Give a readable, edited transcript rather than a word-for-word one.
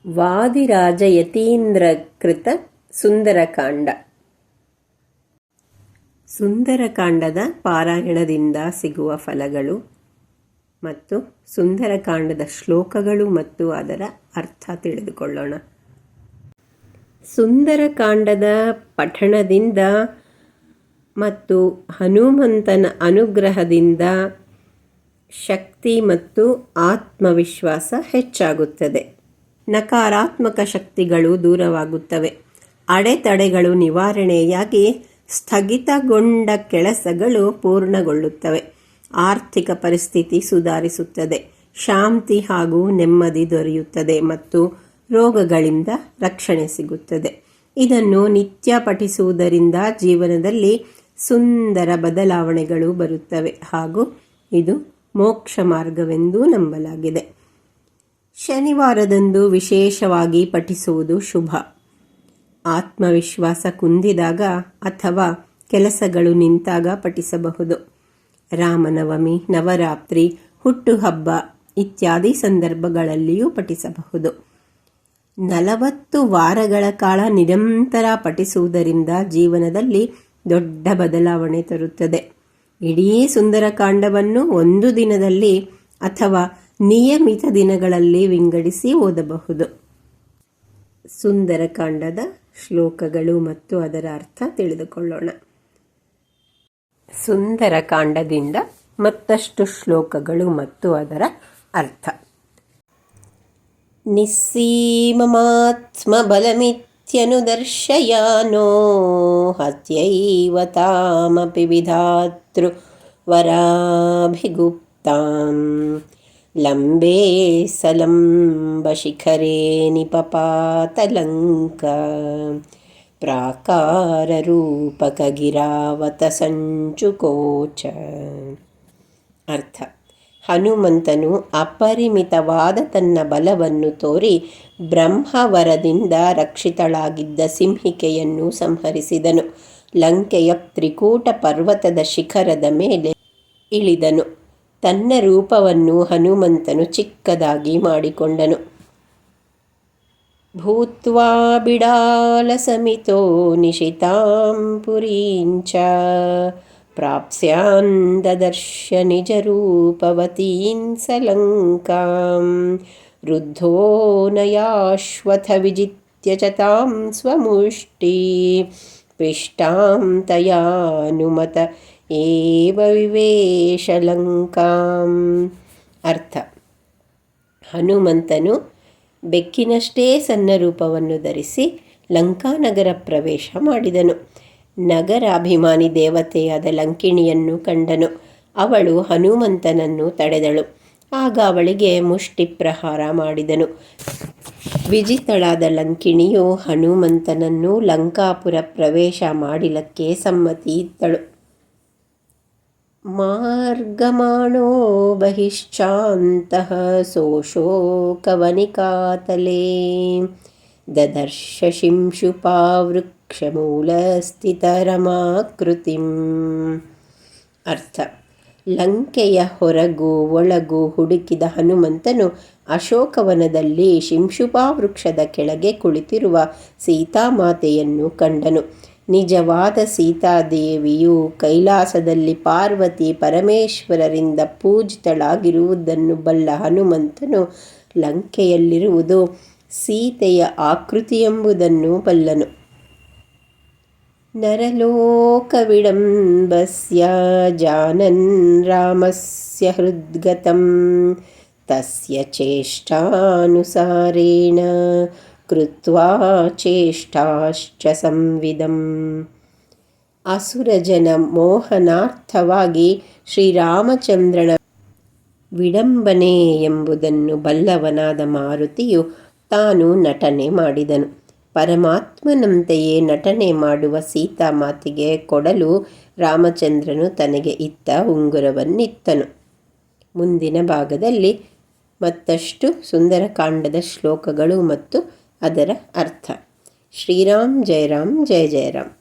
ವಾದಿರಾಜಯತೀಂದ್ರಕೃತ ಸುಂದರಕಾಂಡ. ಸುಂದರಕಾಂಡದ ಪಾರಾಯಣದಿಂದ ಸಿಗುವ ಫಲಗಳು ಮತ್ತು ಸುಂದರಕಾಂಡದ ಶ್ಲೋಕಗಳು ಮತ್ತು ಅದರ ಅರ್ಥ ತಿಳಿದುಕೊಳ್ಳೋಣ. ಸುಂದರಕಾಂಡದ ಪಠಣದಿಂದ ಮತ್ತು ಹನುಮಂತನ ಅನುಗ್ರಹದಿಂದ ಶಕ್ತಿ ಮತ್ತು ಆತ್ಮವಿಶ್ವಾಸ ಹೆಚ್ಚಾಗುತ್ತದೆ. ನಕಾರಾತ್ಮಕ ಶಕ್ತಿಗಳು ದೂರವಾಗುತ್ತವೆ. ಅಡೆತಡೆಗಳು ನಿವಾರಣೆಯಾಗಿ ಸ್ಥಗಿತಗೊಂಡ ಕೆಲಸಗಳು ಪೂರ್ಣಗೊಳ್ಳುತ್ತವೆ. ಆರ್ಥಿಕ ಪರಿಸ್ಥಿತಿ ಸುಧಾರಿಸುತ್ತದೆ. ಶಾಂತಿ ಹಾಗೂ ನೆಮ್ಮದಿ ದೊರೆಯುತ್ತದೆ ಮತ್ತು ರೋಗಗಳಿಂದ ರಕ್ಷಣೆ ಸಿಗುತ್ತದೆ. ಇದನ್ನು ನಿತ್ಯ ಪಠಿಸುವುದರಿಂದ ಜೀವನದಲ್ಲಿ ಸುಂದರ ಬದಲಾವಣೆಗಳು ಬರುತ್ತವೆ ಹಾಗೂ ಇದು ಮೋಕ್ಷ ಮಾರ್ಗವೆಂದು ನಂಬಲಾಗಿದೆ. ಶನಿವಾರದಂದು ವಿಶೇಷವಾಗಿ ಪಠಿಸುವುದು ಶುಭ. ಆತ್ಮವಿಶ್ವಾಸ ಕುಂದಿದಾಗ ಅಥವಾ ಕೆಲಸಗಳು ನಿಂತಾಗ ಪಠಿಸಬಹುದು. ರಾಮನವಮಿ, ನವರಾತ್ರಿ, ಹುಟ್ಟುಹಬ್ಬ ಇತ್ಯಾದಿ ಸಂದರ್ಭಗಳಲ್ಲಿಯೂ ಪಠಿಸಬಹುದು. 40 ವಾರಗಳ ಕಾಲ ನಿರಂತರ ಪಠಿಸುವುದರಿಂದ ಜೀವನದಲ್ಲಿ ದೊಡ್ಡ ಬದಲಾವಣೆ ತರುತ್ತದೆ. ಇಡೀ ಸುಂದರಕಾಂಡವನ್ನು ಒಂದು ದಿನದಲ್ಲಿ ಅಥವಾ ನಿಯಮಿತ ದಿನಗಳಲ್ಲಿ ವಿಂಗಡಿಸಿ ಓದಬಹುದು. ಸುಂದರಕಾಂಡದ ಶ್ಲೋಕಗಳು ಮತ್ತು ಅದರ ಅರ್ಥ ತಿಳಿದುಕೊಳ್ಳೋಣ. ಸುಂದರಕಾಂಡದಿಂದ ಮತ್ತಷ್ಟು ಶ್ಲೋಕಗಳು ಮತ್ತು ಅದರ ಅರ್ಥ. ನಿಸ್ಸೀಮಮಾತ್ಮಬಲಮಿತ್ಯನುದರ್ಶಯಾನೋ ಹತ್ಯೈವ ತಾಮಪಿ ವಿಧಾತೃ ವರಾಭಿಗುಪ್ತಾಂ ಲಂಬೇ ಸಲಂಬಶಿಖರೇ ನಿಪಪಾತಲಂಕ ಪ್ರಾಕಾರರೂಪಕಗಿರಾವತ ಸಂಚುಕೋಚ. ಅರ್ಥ: ಹನುಮಂತನು ಅಪರಿಮಿತವಾದ ತನ್ನ ಬಲವನ್ನು ತೋರಿ ಬ್ರಹ್ಮವರದಿಂದ ರಕ್ಷಿತಳಾಗಿದ್ದ ಸಿಂಹಿಕೆಯನ್ನು ಸಂಹರಿಸಿದನು. ಲಂಕೆಯ ತ್ರಿಕೂಟ ಪರ್ವತದ ಶಿಖರದ ಮೇಲೆ ಇಳಿದನು. ತನ್ನ ರೂಪವನ್ನು ಹನುಮಂತನು ಚಿಕ್ಕದಾಗಿ ಮಾಡಿಕೊಂಡನು. ಭೂತ್ವಾ ಬಿಡಾಲಸಮಿತೋ ನಿಶಿತಾಂ ಪುರೀಂಚ ಪ್ರಾಪ್ಸ್ಯಾನ್ ದದರ್ಶ ನಿಜರೂಪವತೀಂ ಸಲಂಕಾಂ ರುದ್ಧೋ ನಯಾಶ್ವಥ ವಿಜಿತ್ಯ ಚ ತಾಂ ಸ್ವಮುಷ್ಟಿ ಪಿಷ್ಟಾಂ ತಯಾನುಮತ ಏವ ವಿವೇಶ ಲಂಕಾಂ. ಅರ್ಥ: ಹನುಮಂತನು ಬೆಕ್ಕಿನಷ್ಟೇ ಸಣ್ಣ ರೂಪವನ್ನು ಧರಿಸಿ ಲಂಕಾನಗರ ಪ್ರವೇಶ ಮಾಡಿದನು. ನಗರಾಭಿಮಾನಿ ದೇವತೆಯಾದ ಲಂಕಿಣಿಯನ್ನು ಕಂಡನು. ಅವಳು ಹನುಮಂತನನ್ನು ತಡೆದಳು. ಆಗ ಅವಳಿಗೆ ಮುಷ್ಟಿ ಪ್ರಹಾರ ಮಾಡಿದನು. ವಿಜಿತಳಾದ ಲಂಕಿಣಿಯು ಹನುಮಂತನನ್ನು ಲಂಕಾಪುರ ಪ್ರವೇಶ ಮಾಡಲಿಕ್ಕೆ ಸಮ್ಮತಿ ಇತ್ತಳು. ಮಾರ್ಗಮಾಣೋ ಬಹಿಶ್ಚಾಂತಃ ಸೋಶೋಕವನಿಕಾತಲೇ ದದರ್ಶ ಶಿಂಶುಪಾವೃಕ್ಷಮೂಲಸ್ಥಿತರಮಾಕೃತಿಂ. ಅರ್ಥ: ಲಂಕೆಯ ಹೊರಗೂ ಒಳಗೂ ಹುಡುಕಿದ ಹನುಮಂತನು ಅಶೋಕವನದಲ್ಲಿ ಶಿಂಶುಪಾ ವೃಕ್ಷದ ಕೆಳಗೆ ಕುಳಿತಿರುವ ಸೀತಾಮಾತೆಯನ್ನು ಕಂಡನು. ನಿಜವಾದ ಸೀತಾದೇವಿಯು ಕೈಲಾಸದಲ್ಲಿ ಪಾರ್ವತಿ ಪರಮೇಶ್ವರರಿಂದ ಪೂಜಿತಳಾಗಿರುವುದನ್ನು ಬಲ್ಲ ಹನುಮಂತನು ಲಂಕೆಯಲ್ಲಿರುವುದು ಸೀತೆಯ ಆಕೃತಿಯೆಂಬುದನ್ನು ಬಲ್ಲನು. ನರಲೋಕ ವಿಡಂಬಸ್ಯ ಜಾನನ್ ರಾಮಸ್ಯ ಹೃದ್ಗತಂ ತಸ್ಯ ಚೇಷ್ಟಾನುಸಾರೇಣ ಕೃತ್ವಾ ಚೇಷ್ಟಾಶ್ಚ ಸಂವಿದಂ. ಅಸುರಜನ ಮೋಹನಾರ್ಥವಾಗಿ ಶ್ರೀರಾಮಚಂದ್ರನ ವಿಡಂಬನೆ ಎಂಬುದನ್ನು ಬಲ್ಲವನಾದ ಮಾರುತಿಯು ತಾನು ನಟನೆ ಮಾಡಿದನು. ಪರಮಾತ್ಮನಂತೆಯೇ ನಟನೆ ಮಾಡುವ ಸೀತಾಮಾತೆಗೆ ಕೊಡಲು ರಾಮಚಂದ್ರನು ತನಗೆ ಇತ್ತ ಉಂಗುರವನ್ನಿತ್ತನು. ಮುಂದಿನ ಭಾಗದಲ್ಲಿ ಮತ್ತಷ್ಟು ಸುಂದರಕಾಂಡದ ಶ್ಲೋಕಗಳು ಮತ್ತು ಅದರ ಅರ್ಥ. ಶ್ರೀರಾಮ್ ಜಯ ರಾಮ್, ಜಯ ಜಯ ರಾಮ್.